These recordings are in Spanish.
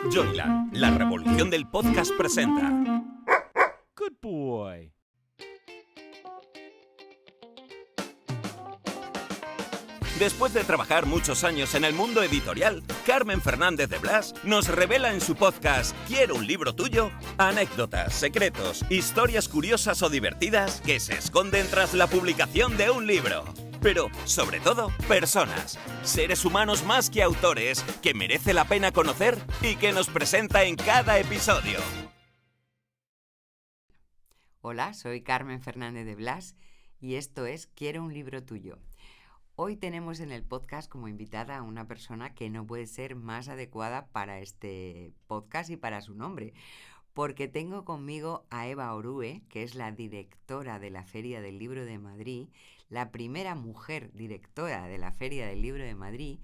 Joyland, la revolución del podcast presenta. Good boy. Después de trabajar muchos años en el mundo editorial, Carmen Fernández de Blas nos revela en su podcast ¿Quiero un libro tuyo? Anécdotas, secretos, historias curiosas o divertidas que se esconden tras la publicación de un libro. Pero, sobre todo, personas, seres humanos más que autores, que merece la pena conocer y que nos presenta en cada episodio. Hola, soy Carmen Fernández de Blas y esto es Quiero un libro tuyo. Hoy tenemos en el podcast como invitada a una persona que no puede ser más adecuada para este podcast y para su nombre, porque tengo conmigo a Eva Orue, que es la directora de la Feria del Libro de Madrid, la primera mujer directora de la Feria del Libro de Madrid,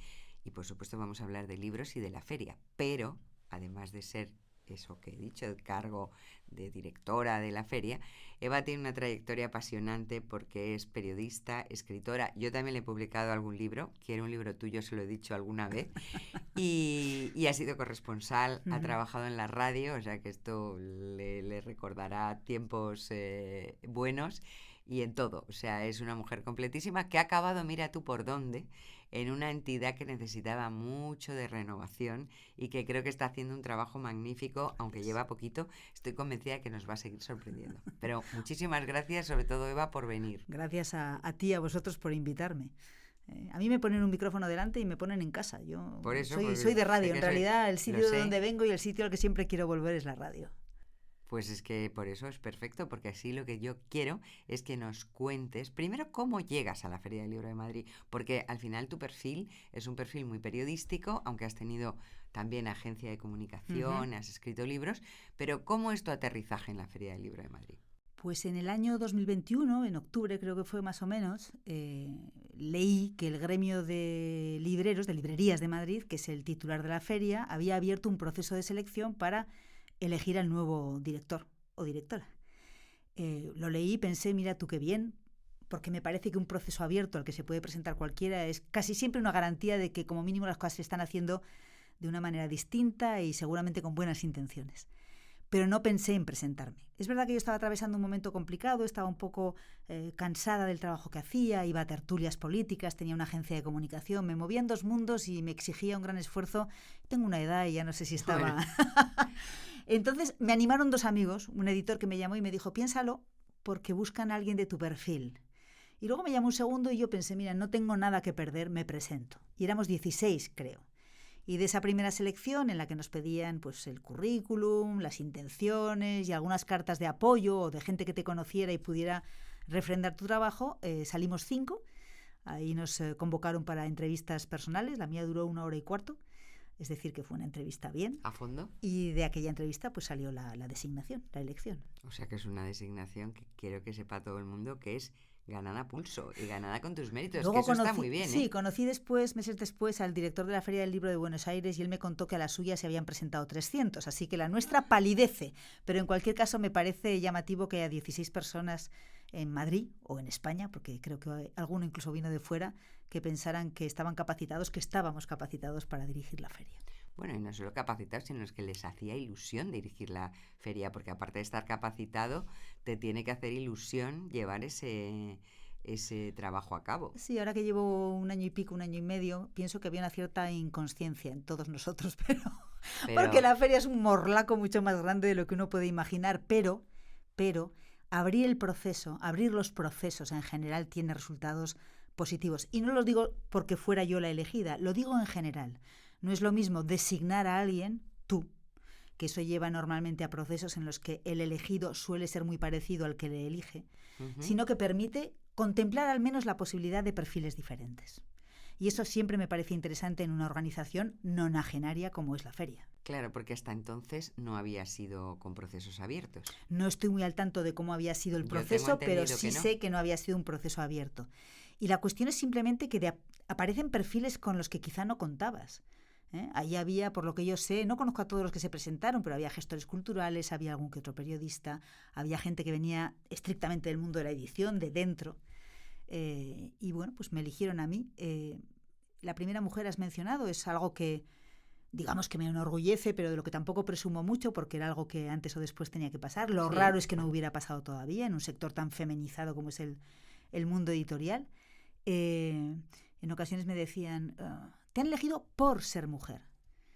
y por supuesto vamos a hablar de libros y de la feria, pero además de ser eso que he dicho, el cargo de directora de la feria, Eva tiene una trayectoria apasionante porque es periodista, escritora. Yo también le he publicado algún libro, Quiero un libro tuyo, se lo he dicho alguna vez, y ha sido corresponsal, ha trabajado en la radio, o sea que esto le recordará tiempos buenos y en todo. O sea, es una mujer completísima que ha acabado, mira tú por dónde, en una entidad que necesitaba mucho de renovación y que creo que está haciendo un trabajo magnífico, aunque lleva poquito. Estoy convencida de que nos va a seguir sorprendiendo. Pero muchísimas gracias, sobre todo Eva, por venir. Gracias a ti y a vosotros por invitarme. A mí me ponen un micrófono delante y me ponen en casa. Yo por eso, soy de radio. En realidad, el sitio de donde vengo y el sitio al que siempre quiero volver es la radio. Pues es que por eso es perfecto, porque así lo que yo quiero es que nos cuentes primero cómo llegas a la Feria del Libro de Madrid, porque al final tu perfil es un perfil muy periodístico, aunque has tenido también agencia de comunicación, has escrito libros, pero ¿cómo es tu aterrizaje en la Feria del Libro de Madrid? Pues en el año 2021, en octubre creo que fue más o menos, leí que el gremio de libreros, de librerías de Madrid, que es el titular de la feria, había abierto un proceso de selección para elegir al nuevo director o directora. Lo leí y pensé, mira tú qué bien, porque me parece que un proceso abierto al que se puede presentar cualquiera es casi siempre una garantía de que como mínimo las cosas se están haciendo de una manera distinta y seguramente con buenas intenciones. Pero no pensé en presentarme. Es verdad que yo estaba atravesando un momento complicado, estaba un poco cansada del trabajo que hacía, iba a tertulias políticas, tenía una agencia de comunicación, me movía en dos mundos y me exigía un gran esfuerzo. Tengo una edad y ya no sé si estaba... Bueno. Entonces me animaron dos amigos, un editor que me llamó y me dijo, piénsalo porque buscan a alguien de tu perfil. Y luego me llamó un segundo y yo pensé, mira, no tengo nada que perder, me presento. Y éramos 16, creo. Y de esa primera selección en la que nos pedían pues, el currículum, las intenciones y algunas cartas de apoyo o de gente que te conociera y pudiera refrendar tu trabajo, salimos 5. Ahí nos convocaron para entrevistas personales, la mía duró 1 hora y cuarto. Es decir, que fue una entrevista bien. ¿A fondo? Y de aquella entrevista pues salió la designación, la elección. O sea que es una designación que quiero que sepa todo el mundo que es ganada a pulso y ganada con tus méritos. Luego que eso está muy bien, Sí, conocí después, meses después, al director de la Feria del Libro de Buenos Aires y él me contó que a la suya se habían presentado 300, así que la nuestra palidece. Pero en cualquier caso me parece llamativo que haya 16 personas en Madrid o en España, porque creo que alguno incluso vino de fuera, que pensaran que estaban capacitados, que estábamos capacitados para dirigir la feria. Bueno, y no solo capacitados, sino es que les hacía ilusión dirigir la feria, porque aparte de estar capacitado, te tiene que hacer ilusión llevar ese trabajo a cabo. Sí, ahora que llevo 1 año y pico, 1 año y medio, pienso que había una cierta inconsciencia en todos nosotros, pero porque la feria es un morlaco mucho más grande de lo que uno puede imaginar, pero abrir los procesos en general tiene resultados positivos. Y no lo digo porque fuera yo la elegida, lo digo en general. No es lo mismo designar a alguien, tú, que eso lleva normalmente a procesos en los que el elegido suele ser muy parecido al que le elige, sino que permite contemplar al menos la posibilidad de perfiles diferentes. Y eso siempre me parece interesante en una organización nonagenaria como es la feria. Claro, porque hasta entonces no había sido con procesos abiertos. No estoy muy al tanto de cómo había sido el proceso, pero sí sé que no había sido un proceso abierto. Y la cuestión es simplemente que aparecen perfiles con los que quizá no contabas. Ahí había, por lo que yo sé, no conozco a todos los que se presentaron, pero había gestores culturales, había algún que otro periodista, había gente que venía estrictamente del mundo de la edición, de dentro. Y bueno, pues me eligieron a mí. La primera mujer has mencionado, es algo que digamos que me enorgullece, pero de lo que tampoco presumo mucho porque era algo que antes o después tenía que pasar. Lo Sí. raro es que no hubiera pasado todavía en un sector tan feminizado como es el mundo editorial. En ocasiones me decían, te han elegido por ser mujer.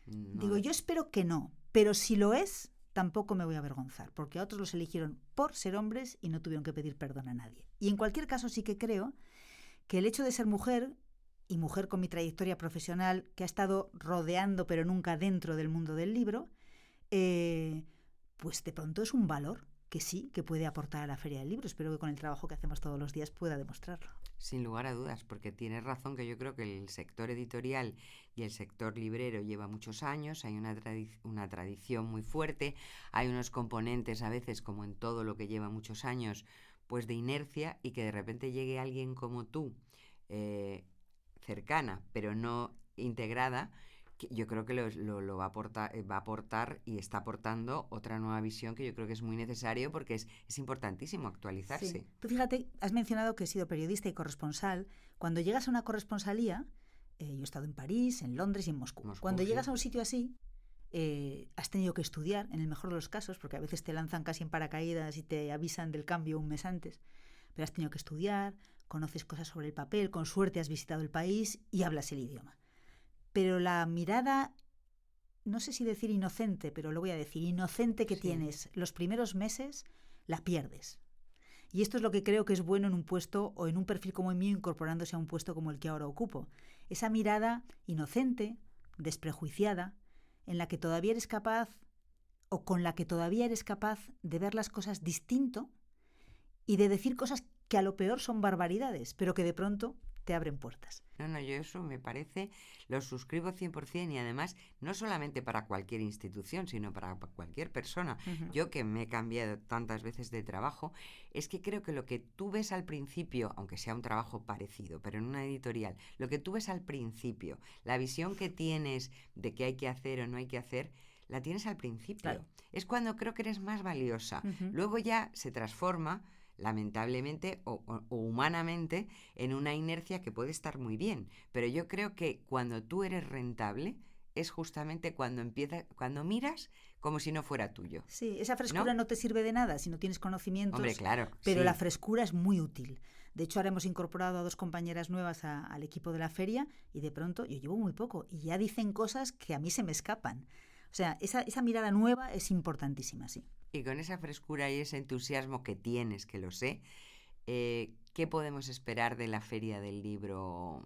No, Digo, yo espero que no, pero si lo es, tampoco me voy a avergonzar, porque a otros los eligieron por ser hombres y no tuvieron que pedir perdón a nadie. Y en cualquier caso sí que creo que el hecho de ser mujer, y mujer con mi trayectoria profesional, que ha estado rodeando pero nunca dentro del mundo del libro, pues de pronto es un valor que sí, que puede aportar a la Feria del Libro. Espero que con el trabajo que hacemos todos los días pueda demostrarlo. sin lugar a dudas, porque tienes razón que yo creo que el sector editorial y el sector librero lleva muchos años, hay una tradición muy fuerte, hay unos componentes a veces, como en todo lo que lleva muchos años, pues de inercia, y que de repente llegue alguien como tú, cercana, pero no integrada, que yo creo que lo va a aportar y está aportando otra nueva visión que yo creo que es muy necesario porque es importantísimo actualizarse. Sí. Tú fíjate, has mencionado que he sido periodista y corresponsal. Cuando llegas a una corresponsalía, yo he estado en París, en Londres y en Moscú. Cuando sí. llegas a un sitio así, has tenido que estudiar, en el mejor de los casos, porque a veces te lanzan casi en paracaídas y te avisan del cambio un mes antes, pero has tenido que estudiar, conoces cosas sobre el papel, con suerte has visitado el país y hablas el idioma. Pero la mirada, no sé si decir inocente, pero lo voy a decir, inocente que tienes los primeros meses, la pierdes. Y esto es lo que creo que es bueno en un puesto o en un perfil como el mío incorporándose a un puesto como el que ahora ocupo. Esa mirada inocente, desprejuiciada, en la que todavía eres capaz o con la que todavía eres capaz de ver las cosas distinto y de decir cosas que a lo peor son barbaridades, pero que de pronto te abren puertas. No, yo eso me parece, lo suscribo 100%, y además no solamente para cualquier institución, sino para cualquier persona. Uh-huh. Yo que me he cambiado tantas veces de trabajo, es que creo que lo que tú ves al principio, aunque sea un trabajo parecido, pero en una editorial, lo que tú ves al principio, la visión que tienes de qué hay que hacer o no hay que hacer, la tienes al principio. Claro. Es cuando creo que eres más valiosa. Uh-huh. Luego ya se transforma, lamentablemente o humanamente, en una inercia que puede estar muy bien, pero yo creo que cuando tú eres rentable es justamente cuando miras como si no fuera tuyo. Sí, esa frescura no te sirve de nada si no tienes conocimientos. Hombre, claro. Pero sí. la frescura es muy útil. De hecho, ahora hemos incorporado a 2 compañeras nuevas al equipo de la feria y de pronto yo llevo muy poco y ya dicen cosas que a mí se me escapan. O sea, esa mirada nueva es importantísima, sí. Y con esa frescura y ese entusiasmo que tienes, que lo sé, ¿qué podemos esperar de la Feria del Libro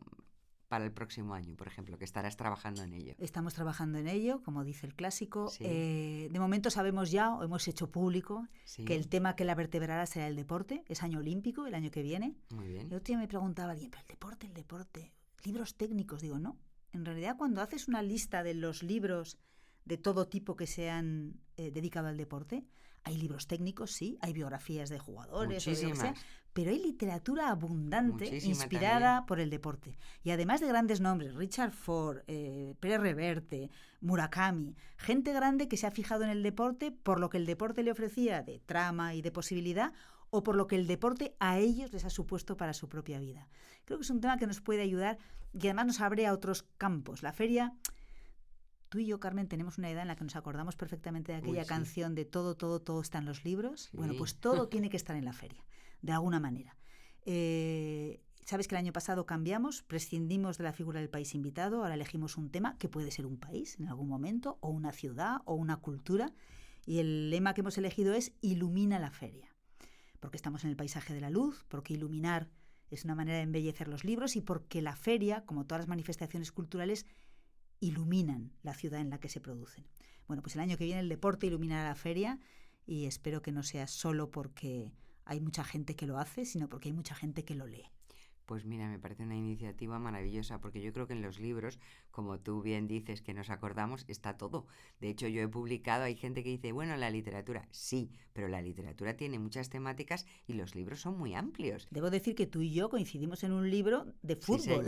para el próximo año, por ejemplo, que estarás trabajando en ello? Estamos trabajando en ello, como dice el clásico. Sí. De momento sabemos ya, o hemos hecho público, Sí. que el tema que la vertebrará será el deporte. Es año olímpico, el año que viene. Muy bien. El otro día me preguntaba alguien, pero el deporte, libros técnicos. Digo, no. En realidad, cuando haces una lista de los libros de todo tipo que se han dedicado al deporte, hay libros técnicos, sí, hay biografías de jugadores, o de lo que sea, pero hay literatura abundante, Muchísima inspirada también. por el deporte. Y además de grandes nombres, Richard Ford, Pérez Reverte, Murakami, gente grande que se ha fijado en el deporte por lo que el deporte le ofrecía de trama y de posibilidad, o por lo que el deporte a ellos les ha supuesto para su propia vida. Creo que es un tema que nos puede ayudar y además nos abre a otros campos. La feria... Tú y yo, Carmen, tenemos una edad en la que nos acordamos perfectamente de aquella canción de todo está en los libros. Sí. Bueno, pues todo tiene que estar en la feria, de alguna manera. Sabes que el año pasado cambiamos, prescindimos de la figura del país invitado, ahora elegimos un tema que puede ser un país en algún momento, o una ciudad, o una cultura, y el lema que hemos elegido es Ilumina la feria, porque estamos en el paisaje de la luz, porque iluminar es una manera de embellecer los libros y porque la feria, como todas las manifestaciones culturales, iluminan la ciudad en la que se producen. Bueno, pues el año que viene el deporte iluminará la feria y espero que no sea solo porque hay mucha gente que lo hace, sino porque hay mucha gente que lo lee. Pues mira, me parece una iniciativa maravillosa, porque yo creo que en los libros, como tú bien dices, que nos acordamos, está todo. De hecho, yo he publicado, hay gente que dice, bueno, la literatura, sí, pero la literatura tiene muchas temáticas y los libros son muy amplios. Debo decir que tú y yo coincidimos en un libro de fútbol.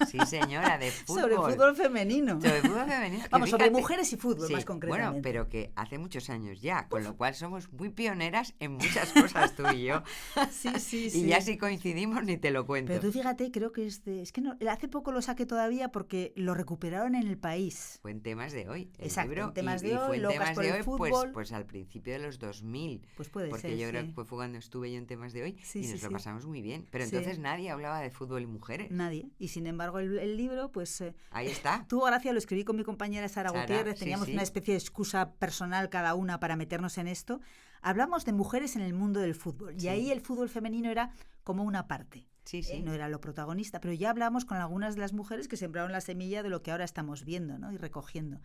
Sí, señora, de fútbol. Sobre fútbol femenino. Sobre fútbol femenino. Vamos, sobre mujeres y fútbol, más concretamente. Bueno, pero que hace muchos años ya, con lo cual somos muy pioneras en muchas cosas tú y yo. Sí. Y ya si coincidimos ni te lo cuento. Pero tú fíjate, creo que es que no, hace poco lo saqué todavía porque lo recuperaron en El País. Fue en Temas de Hoy, el Exacto, libro, en Temas y de fue Hoy, en Locas Temas por de el Hoy, fútbol. pues al principio de los 2000, Pues puede porque ser, yo creo sí. que fue cuando estuve yo en Temas de Hoy Sí, y sí, nos lo sí. pasamos muy bien. Pero Sí. entonces nadie hablaba de fútbol y mujeres. Nadie. Y sin embargo, el libro, pues Ahí está. tuvo gracia, lo escribí con mi compañera Sara Gutiérrez, sí, teníamos sí. una especie de excusa personal cada una para meternos en esto. Hablamos de mujeres en el mundo del fútbol, y Sí. ahí el fútbol femenino era como una parte. Sí, sí. No era lo protagonista, pero ya hablamos con algunas de las mujeres que sembraron la semilla de lo que ahora estamos viendo, ¿no? Y recogiendo.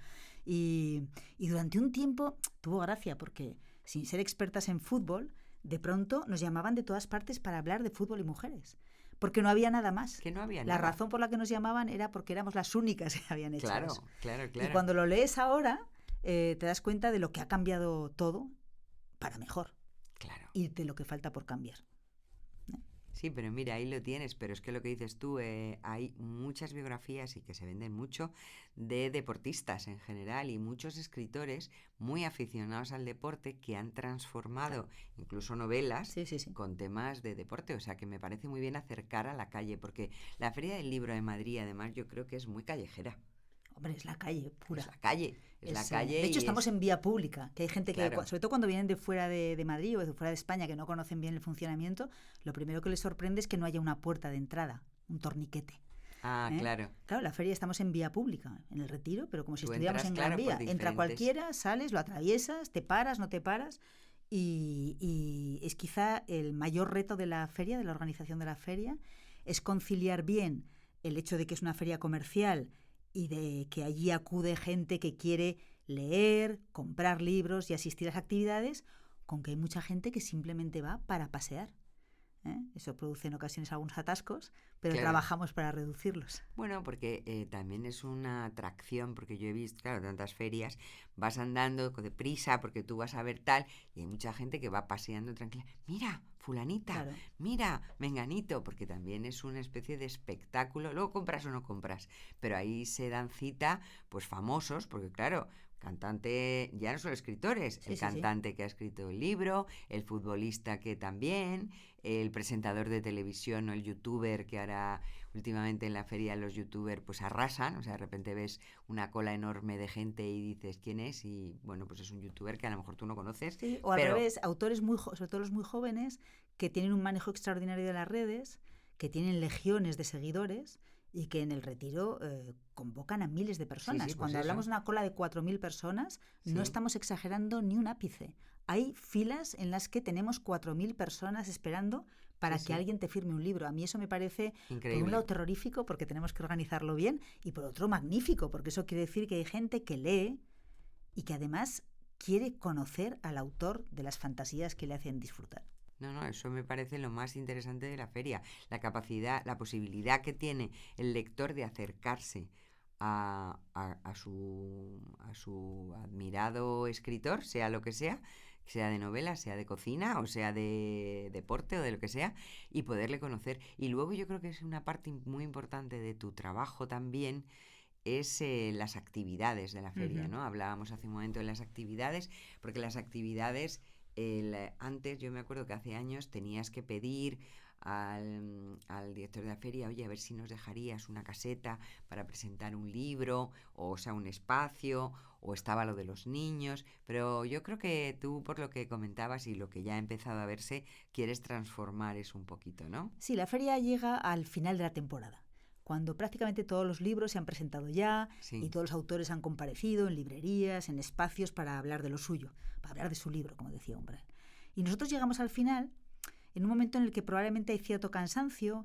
Y durante un tiempo tuvo gracia porque, sin ser expertas en fútbol, de pronto nos llamaban de todas partes para hablar de fútbol y mujeres. Porque no había nada más. Que no había La nada. razón por la que nos llamaban era porque éramos las únicas que habían hecho Claro, eso. claro. Y cuando lo lees ahora, te das cuenta de lo que ha cambiado todo para mejor Claro. y de lo que falta por cambiar. Sí, pero mira, ahí lo tienes, pero es que lo que dices tú, hay muchas biografías y que se venden mucho de deportistas en general y muchos escritores muy aficionados al deporte que han transformado incluso novelas Sí, sí, sí. con temas de deporte, o sea que me parece muy bien acercar a la calle, porque la Feria del Libro de Madrid además yo creo que es muy callejera. Hombre, es la calle pura. Es la calle, es la calle. De hecho, y estamos en vía pública, que hay gente que, Claro. sobre todo cuando vienen de fuera de Madrid o de fuera de España, que no conocen bien el funcionamiento, lo primero que les sorprende es que no haya una puerta de entrada, un torniquete. Ah, ¿Eh? claro. Claro, la feria estamos en vía pública, en el Retiro, pero como si Tú estuviéramos entras, en claro, Gran por Vía. Entra diferentes- cualquiera, sales, lo atraviesas, te paras, no te paras. Y es quizá el mayor reto de la feria, de la organización de la feria, es conciliar bien el hecho de que es una feria comercial y de que allí acude gente que quiere leer, comprar libros y asistir a las actividades, con que hay mucha gente que simplemente va para pasear. Eso produce en ocasiones algunos atascos, pero Claro. trabajamos para reducirlos. Bueno, porque también es una atracción, porque yo he visto, claro, tantas ferias, vas andando deprisa porque tú vas a ver tal, y hay mucha gente que va paseando tranquila. Mira, fulanita, Claro. mira, menganito, porque también es una especie de espectáculo. Luego compras o no compras, pero ahí se dan cita, pues famosos, porque claro, cantante, ya no solo escritores, Sí, el sí, sí. cantante que ha escrito el libro, el futbolista que también, el presentador de televisión o el youtuber que ahora últimamente en la feria los youtubers pues arrasan, o sea, de repente ves una cola enorme de gente y dices quién es y bueno, pues es un youtuber que a lo mejor tú no conoces. Sí, o al pero- revés, autores sobre todo los muy jóvenes, que tienen un manejo extraordinario de las redes, que tienen legiones de seguidores y que en el Retiro convocan a miles de personas. sí, pues Cuando eso. hablamos de una cola de 4.000 personas, no Sí. estamos exagerando ni un ápice. Hay filas en las que tenemos 4.000 personas esperando para Sí, que sí. alguien te firme un libro. A mí eso me parece, por Increíble. un lado, terrorífico, porque tenemos que organizarlo bien, y por otro, magnífico, porque eso quiere decir que hay gente que lee y que además quiere conocer al autor de las fantasías que le hacen disfrutar. No, eso me parece lo más interesante de la feria, la capacidad, la posibilidad que tiene el lector de acercarse a su admirado escritor, sea lo que sea de novela, sea de cocina o sea de deporte o de lo que sea, y poderle conocer. Y luego yo creo que es una parte muy importante de tu trabajo también, es las actividades de la feria, Ujú. ¿no? Hablábamos hace un momento de las actividades, porque las actividades, antes yo me acuerdo que hace años tenías que pedir al director de la feria, oye, a ver si nos dejarías una caseta para presentar un libro, o sea, un espacio, o estaba lo de los niños, pero yo creo que tú, por lo que comentabas y lo que ya ha empezado a verse, quieres transformar eso un poquito, ¿no? Sí, la feria llega al final de la temporada, cuando prácticamente todos los libros se han presentado ya Sí. y todos los autores han comparecido en librerías, en espacios para hablar de lo suyo, para hablar de su libro, como decía Umbral. Y nosotros llegamos al final en un momento en el que probablemente hay cierto cansancio,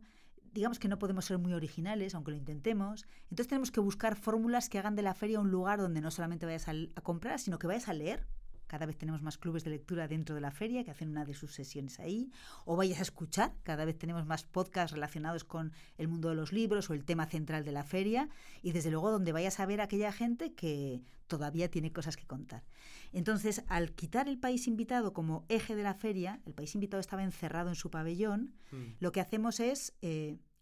digamos que no podemos ser muy originales, aunque lo intentemos, entonces tenemos que buscar fórmulas que hagan de la feria un lugar donde no solamente vayas a comprar, sino que vayas a leer. Cada vez tenemos más clubes de lectura dentro de la feria que hacen una de sus sesiones ahí, o vayas a escuchar, cada vez tenemos más podcasts relacionados con el mundo de los libros o el tema central de la feria, y desde luego donde vayas a ver a aquella gente que todavía tiene cosas que contar. Entonces, al quitar el país invitado como eje de la feria, el país invitado estaba encerrado en su pabellón, lo que hacemos es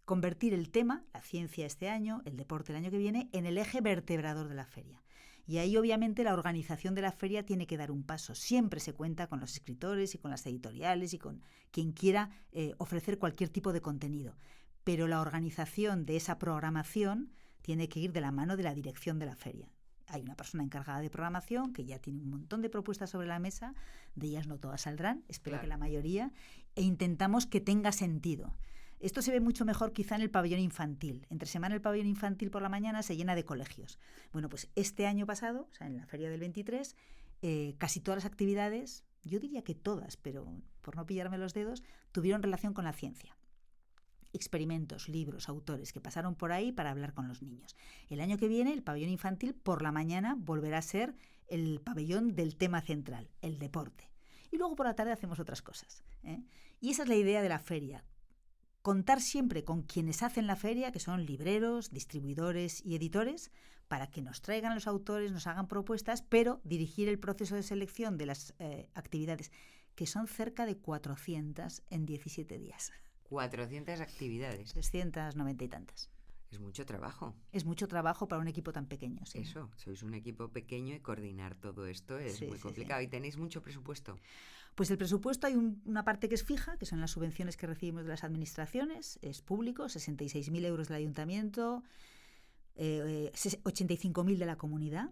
convertir el tema, la ciencia este año, el deporte el año que viene, en el eje vertebrador de la feria. Y ahí obviamente la organización de la feria tiene que dar un paso. Siempre se cuenta con los escritores y con las editoriales y con quien quiera ofrecer cualquier tipo de contenido. pero la organización de esa programación tiene que ir de la mano de la dirección de la feria. Hay una persona encargada de programación que ya tiene un montón de propuestas sobre la mesa, de ellas no todas saldrán, espero que la mayoría, e intentamos que tenga sentido. Esto se ve mucho mejor quizá en el pabellón infantil. Entre semana el pabellón infantil por la mañana se llena de colegios. Bueno, pues este año pasado, o sea, en la feria del 23, casi todas las actividades, yo diría que todas, pero por no pillarme los dedos, tuvieron relación con la ciencia. Experimentos, libros, autores que pasaron por ahí para hablar con los niños. El año que viene, el pabellón infantil por la mañana volverá a ser el pabellón del tema central, el deporte. Y luego por la tarde hacemos otras cosas, ¿eh? Y esa es la idea de la feria. Contar siempre con quienes hacen la feria, que son libreros, distribuidores y editores, para que nos traigan los autores, nos hagan propuestas, pero dirigir el proceso de selección de las actividades, que son cerca de 400 en 17 días. 400 actividades. 390 y tantas. Es mucho trabajo. Es mucho trabajo para un equipo tan pequeño, sí. Eso, sois un equipo pequeño y coordinar todo esto es muy complicado. Sí. ¿Y tenéis mucho presupuesto? Pues el presupuesto hay una parte que es fija, que son las subvenciones que recibimos de las administraciones, es público, 66.000 euros del ayuntamiento, 85.000 de la comunidad.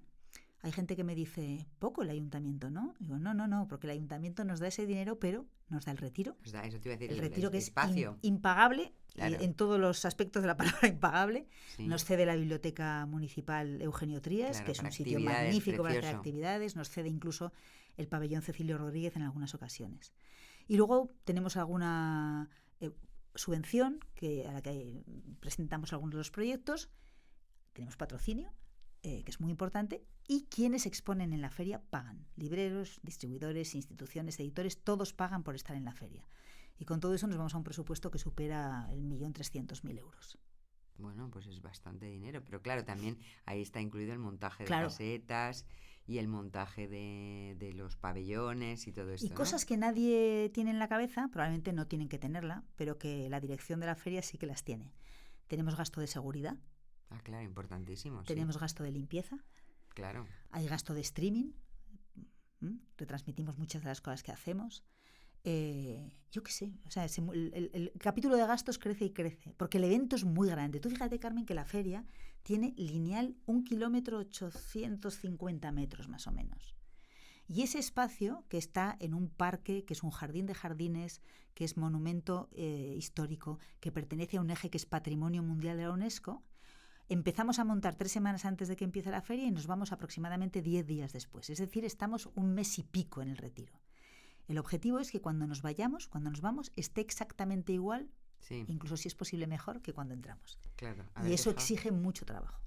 Hay gente que me dice, poco el ayuntamiento, ¿no? Digo, no, porque el ayuntamiento nos da ese dinero, pero nos da el retiro. Os da, eso te iba a decir, el retiro que espacio. Es impagable, claro. En todos los aspectos de la palabra impagable. Sí. Nos cede la Biblioteca Municipal Eugenio Trías, claro, que es un sitio magnífico para hacer actividades. Nos cede incluso el pabellón Cecilio Rodríguez en algunas ocasiones. Y luego tenemos alguna subvención a la que presentamos algunos de los proyectos. Tenemos patrocinio, que es muy importante, y quienes exponen en la feria pagan. Libreros, distribuidores, instituciones, editores, todos pagan por estar en la feria. Y con todo eso nos vamos a un presupuesto que supera el 1.300.000 euros. Bueno, pues es bastante dinero, pero claro, también ahí está incluido el montaje de casetas y el montaje de los pabellones y todo esto. Y cosas que nadie tiene en la cabeza, probablemente no tienen que tenerla, pero que la dirección de la feria sí que las tiene. Tenemos gasto de seguridad. Ah, claro, importantísimo. Tenemos gasto de limpieza. Claro. Hay gasto de streaming. Retransmitimos muchas de las cosas que hacemos. Yo qué sé, o sea, el capítulo de gastos crece y crece, porque el evento es muy grande. Tú fíjate, Carmen, que la feria tiene lineal 1 kilómetro 850 metros más o menos. Y ese espacio, que está en un parque, que es un jardín de jardines, que es monumento histórico, que pertenece a un eje que es Patrimonio Mundial de la UNESCO, empezamos a montar 3 semanas antes de que empiece la feria y nos vamos aproximadamente 10 días después. Es decir, estamos 1 mes y pico en el retiro. El objetivo es que cuando nos vamos, esté exactamente igual, incluso si es posible mejor, que cuando entramos. Claro. Y eso exige mucho trabajo.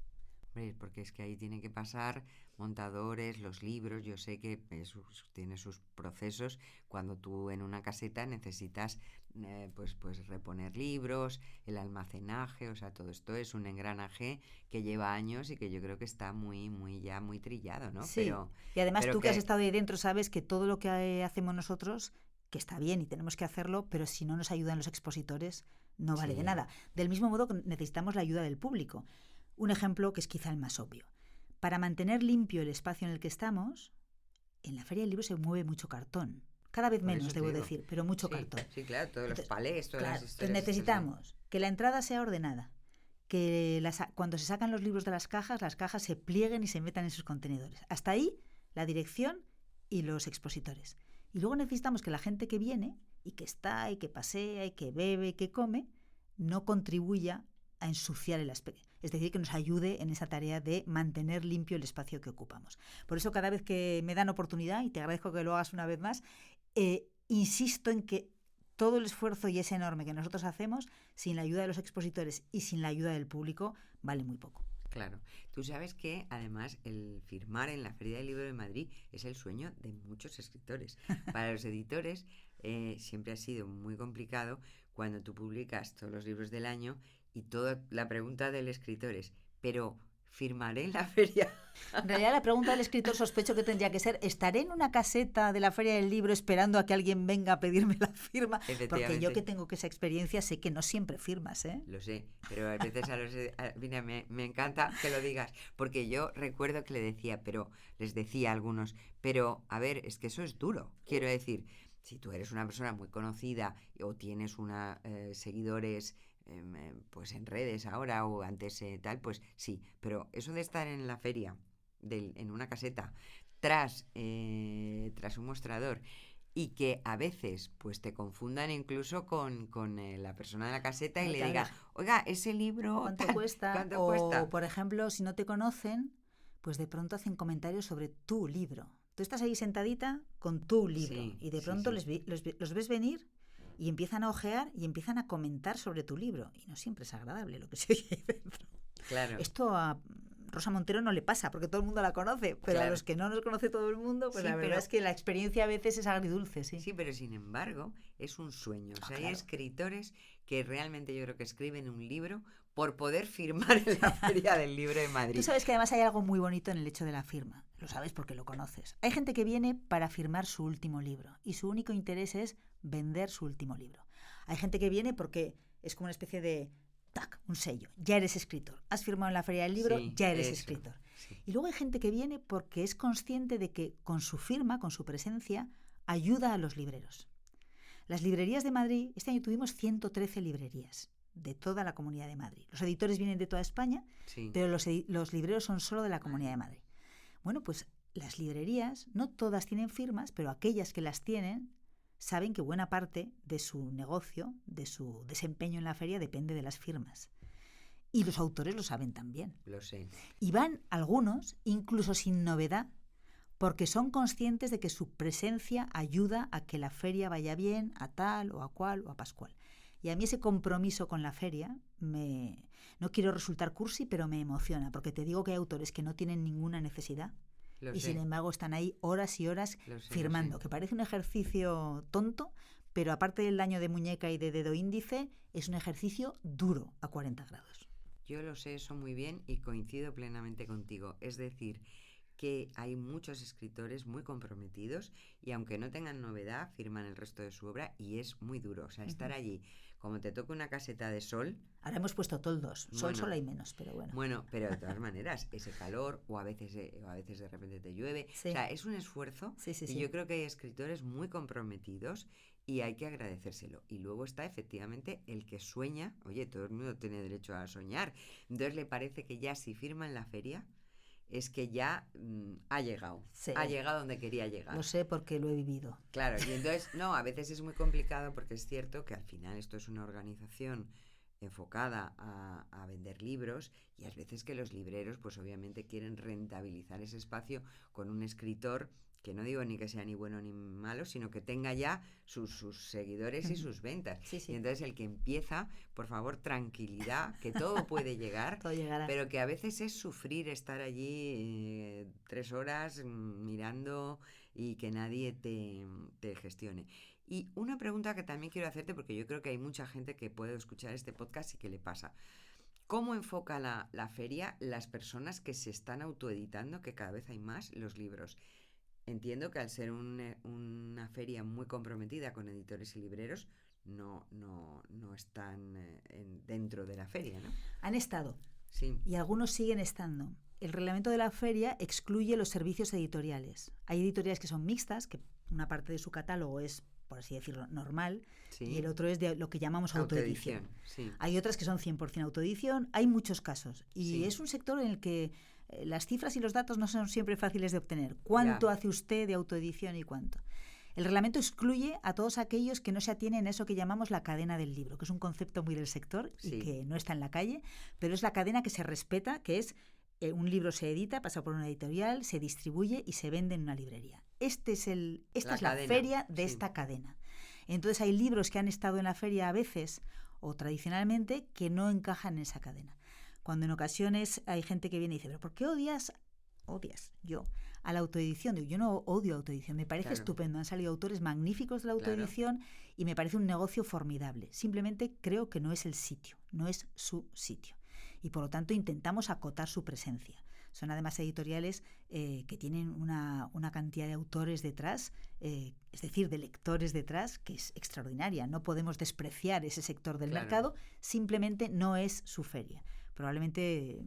Porque es que ahí tienen que pasar montadores, los libros. Yo sé que tiene sus procesos. Cuando tú en una caseta necesitas pues reponer libros, el almacenaje, o sea, todo esto es un engranaje que lleva años y que yo creo que está muy trillado, ¿no? Sí. Y además tú que has estado ahí dentro sabes que todo lo que hacemos nosotros, que está bien y tenemos que hacerlo, pero si no nos ayudan los expositores no vale de nada. Del mismo modo que necesitamos la ayuda del público. Un ejemplo que es quizá el más obvio. Para mantener limpio el espacio en el que estamos, en la Feria del Libro se mueve mucho cartón. Cada vez menos, debo decir, pero mucho cartón. Sí, claro, todos los palés, todas las historias. Entonces necesitamos que la entrada sea ordenada, que cuando se sacan los libros de las cajas se plieguen y se metan en sus contenedores. Hasta ahí, la dirección y los expositores. Y luego necesitamos que la gente que viene y que está y que pasea y que bebe y que come, no contribuya a ensuciar el aspecto. Es decir, que nos ayude en esa tarea de mantener limpio el espacio que ocupamos. Por eso cada vez que me dan oportunidad, y te agradezco que lo hagas una vez más, insisto en que todo el esfuerzo y es enorme que nosotros hacemos, sin la ayuda de los expositores y sin la ayuda del público, vale muy poco. Claro. Tú sabes que, además, el firmar en la Feria del Libro de Madrid es el sueño de muchos escritores. Para los editores siempre ha sido muy complicado cuando tú publicas todos los libros del año y toda la pregunta del escritor es, pero ¿firmaré en la feria? En realidad la pregunta del escritor sospecho que tendría que ser, ¿estaré en una caseta de la Feria del Libro esperando a que alguien venga a pedirme la firma? Porque yo que tengo esa experiencia sé que no siempre firmas, ¿eh? Lo sé, pero a veces mira, me encanta que lo digas, porque yo recuerdo que les decía a algunos, pero a ver, es que eso es duro, quiero decir, si tú eres una persona muy conocida o tienes seguidores pues en redes ahora o antes tal, pues sí. Pero eso de estar en la feria, en una caseta, tras un mostrador, y que a veces pues te confundan incluso con la persona de la caseta y No, le claro. diga, oiga, ese libro ¿Cuánto tal, cuesta? ¿cuánto O, cuesta? por ejemplo, si no te conocen, pues de pronto hacen comentarios sobre tu libro. Tú estás ahí sentadita con tu libro Sí, y de sí, pronto sí. los ves venir y empiezan a ojear y empiezan a comentar sobre tu libro. Y no siempre es agradable lo que se oye ahí dentro. Claro. Esto a Rosa Montero no le pasa porque todo el mundo la conoce, pero Claro. a los que no nos conoce todo el mundo, pues Sí, la verdad pero- es que la experiencia a veces es agridulce, sí. Sí, pero sin embargo es un sueño. O sea, hay Claro. escritores que realmente yo creo que escriben un libro por poder firmar en la Feria del Libro de Madrid. Tú sabes que además hay algo muy bonito en el hecho de la firma. Lo sabes porque lo conoces. Hay gente que viene para firmar su último libro y su único interés es vender su último libro. Hay gente que viene porque es como una especie de tac, un sello. Ya eres escritor. Has firmado en la Feria del Libro, Sí, ya eres eso. escritor. Sí. Y luego hay gente que viene porque es consciente de que con su firma, con su presencia, ayuda a los libreros. Las librerías de Madrid, este año tuvimos 113 librerías de toda la Comunidad de Madrid. Los editores vienen de toda España, Sí. pero los libreros son solo de la Comunidad de Madrid. Bueno, pues las librerías, no todas tienen firmas, pero aquellas que las tienen saben que buena parte de su negocio, de su desempeño en la feria, depende de las firmas. Y los autores lo saben también. Lo sé. Y van algunos, incluso sin novedad, porque son conscientes de que su presencia ayuda a que la feria vaya bien a tal o a cual o a pascual. Y a mí ese compromiso con la feria, no quiero resultar cursi, pero me emociona, porque te digo que hay autores que no tienen ninguna necesidad Lo y sé. sin embargo están ahí horas y horas Lo sé, firmando, lo sé. que parece un ejercicio tonto, pero aparte del daño de muñeca y de dedo índice, es un ejercicio duro a 40 grados. Yo lo sé eso muy bien y coincido plenamente contigo. Es decir, que hay muchos escritores muy comprometidos y aunque no tengan novedad, firman el resto de su obra y es muy duro. O sea, estar allí, como te toca una caseta de sol, Ahora hemos puesto toldos, Bueno. sol hay menos, pero bueno. bueno, pero de todas maneras, ese calor o a veces de repente te llueve. Sí. O sea, es un esfuerzo Sí, sí, y sí. yo creo que hay escritores muy comprometidos y hay que agradecérselo. Y luego está efectivamente el que sueña. Oye, todo el mundo tiene derecho a soñar. Entonces le parece que ya si firma en la feria es que ya ha llegado. Sí. Ha llegado donde quería llegar. Lo sé porque lo he vivido. Claro, y entonces, no, a veces es muy complicado porque es cierto que al final esto es una organización enfocada a vender libros y a veces que los libreros pues obviamente quieren rentabilizar ese espacio con un escritor que no digo ni que sea ni bueno ni malo, sino que tenga ya sus seguidores y sus ventas. Sí, sí. Y entonces el que empieza, por favor, tranquilidad, que todo puede llegar, Todo llegará. pero que a veces es sufrir estar allí 3 horas mirando y que nadie te gestione. Y una pregunta que también quiero hacerte, porque yo creo que hay mucha gente que puede escuchar este podcast y que le pasa. ¿Cómo enfoca la feria las personas que se están autoeditando, que cada vez hay más, los libros? Entiendo que al ser una feria muy comprometida con editores y libreros, no están dentro de la feria, ¿no? Han estado Sí, y algunos siguen estando. El reglamento de la feria excluye los servicios editoriales. Hay editoriales que son mixtas, que una parte de su catálogo es, por así decirlo, normal, sí. y el otro es de lo que llamamos autoedición. Sí. Hay otras que son 100% autoedición, hay muchos casos. Y Sí. es un sector en el que las cifras y los datos no son siempre fáciles de obtener. ¿Cuánto Ya. hace usted de autoedición y cuánto? El reglamento excluye a todos aquellos que no se atienen a eso que llamamos la cadena del libro, que es un concepto muy del sector Sí. y que no está en la calle, pero es la cadena que se respeta, que es un libro se edita, pasa por una editorial, se distribuye y se vende en una librería. Esta es la cadena, feria de sí. esta cadena. Entonces hay libros que han estado en la feria a veces o tradicionalmente que no encajan en esa cadena. Cuando en ocasiones hay gente que viene y dice, ¿pero por qué odias yo a la autoedición? Digo, yo no odio autoedición, me parece Claro. estupendo. Han salido autores magníficos de la autoedición y me parece un negocio formidable. Simplemente creo que no es el sitio, no es su sitio. Y por lo tanto intentamos acotar su presencia. Son además editoriales que tienen una cantidad de autores detrás, es decir, de lectores detrás, que es extraordinaria. No podemos despreciar ese sector del Claro. mercado, simplemente no es su feria. Probablemente,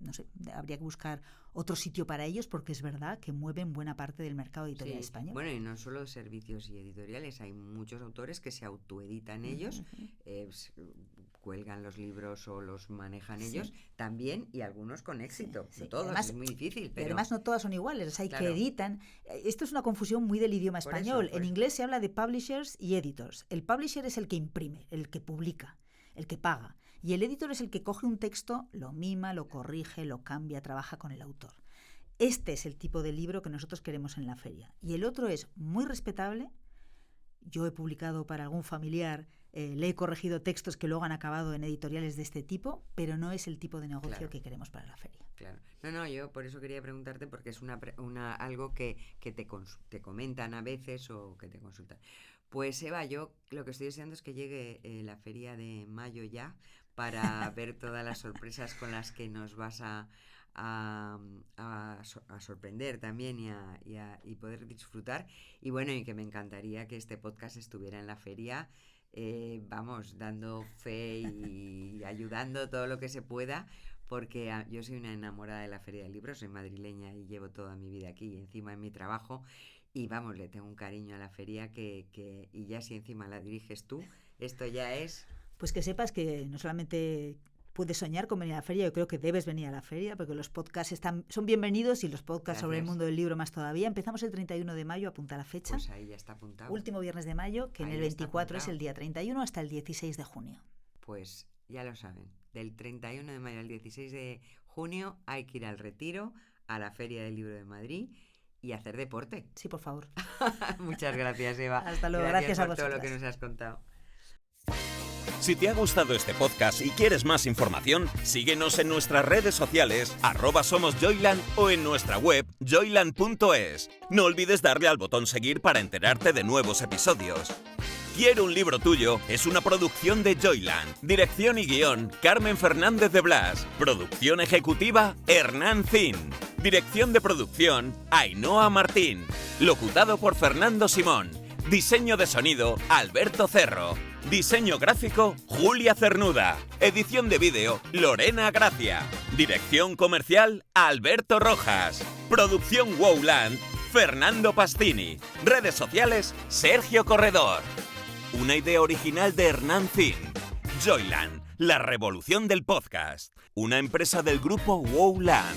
no sé, habría que buscar otro sitio para ellos porque es verdad que mueven buena parte del mercado editorial Sí. español. Bueno, y no solo servicios y editoriales, hay muchos autores que se autoeditan ellos. cuelgan los libros o los manejan Sí. ellos también, y algunos con éxito. Sí, No todos, además, es muy difícil, Y pero además no todas son iguales, hay Claro. que editan. Esto es una confusión muy del idioma Por eso, español. por En eso. inglés se habla de publishers y editors. El publisher es el que imprime, el que publica, el que paga. Y el editor es el que coge un texto, lo mima, lo corrige, lo cambia, trabaja con el autor. Este es el tipo de libro que nosotros queremos en la feria. Y el otro es muy respetable. Yo he publicado para algún familiar, le he corregido textos que luego han acabado en editoriales de este tipo, pero no es el tipo de negocio Claro. que queremos para la feria. claro. No, yo por eso quería preguntarte, porque es algo que te comentan a veces o que te consultan. Pues Eva, yo lo que estoy deseando es que llegue la feria de mayo ya para ver todas las sorpresas con las que nos vas a sorprender también y poder disfrutar. Y bueno, y que me encantaría que este podcast estuviera en la feria, vamos, dando fe y ayudando todo lo que se pueda, porque yo soy una enamorada de la Feria del Libro, soy madrileña y llevo toda mi vida aquí, encima en mi trabajo, y vamos, le tengo un cariño a la feria y ya si encima la diriges tú, esto ya es... Pues que sepas que no solamente puedes soñar con venir a la feria, yo creo que debes venir a la feria, porque los podcasts son bienvenidos, y los podcasts sobre el Gracias. mundo del libro más todavía. Empezamos el 31 de mayo, apunta la fecha. Pues ahí ya está apuntado. Último viernes de mayo, que en Ahí el está 24 es apuntado. el día 31 hasta el 16 de junio. Pues ya lo saben, del 31 de mayo al 16 de junio hay que ir al Retiro, a la Feria del Libro de Madrid y hacer deporte. Sí, por favor. Muchas gracias, Eva. Hasta luego, gracias a por todo lo vosotras. que nos has contado. Si te ha gustado este podcast y quieres más información, síguenos en nuestras redes sociales, @somosjoyland, o en nuestra web, joyland.es. No olvides darle al botón seguir para enterarte de nuevos episodios. Quiero un libro tuyo es una producción de Joyland. Dirección y guión, Carmen Fernández de Blas. Producción ejecutiva, Hernán Zin. Dirección de producción, Ainhoa Martín. Locutado por Fernando Simón. Diseño de sonido, Alberto Cerro. Diseño gráfico, Julia Cernuda. Edición de vídeo, Lorena Gracia. Dirección comercial, Alberto Rojas. Producción Wowland, Fernando Pastini. Redes sociales, Sergio Corredor. Una idea original de Hernán Zin. Joyland, la revolución del podcast. Una empresa del grupo Wowland.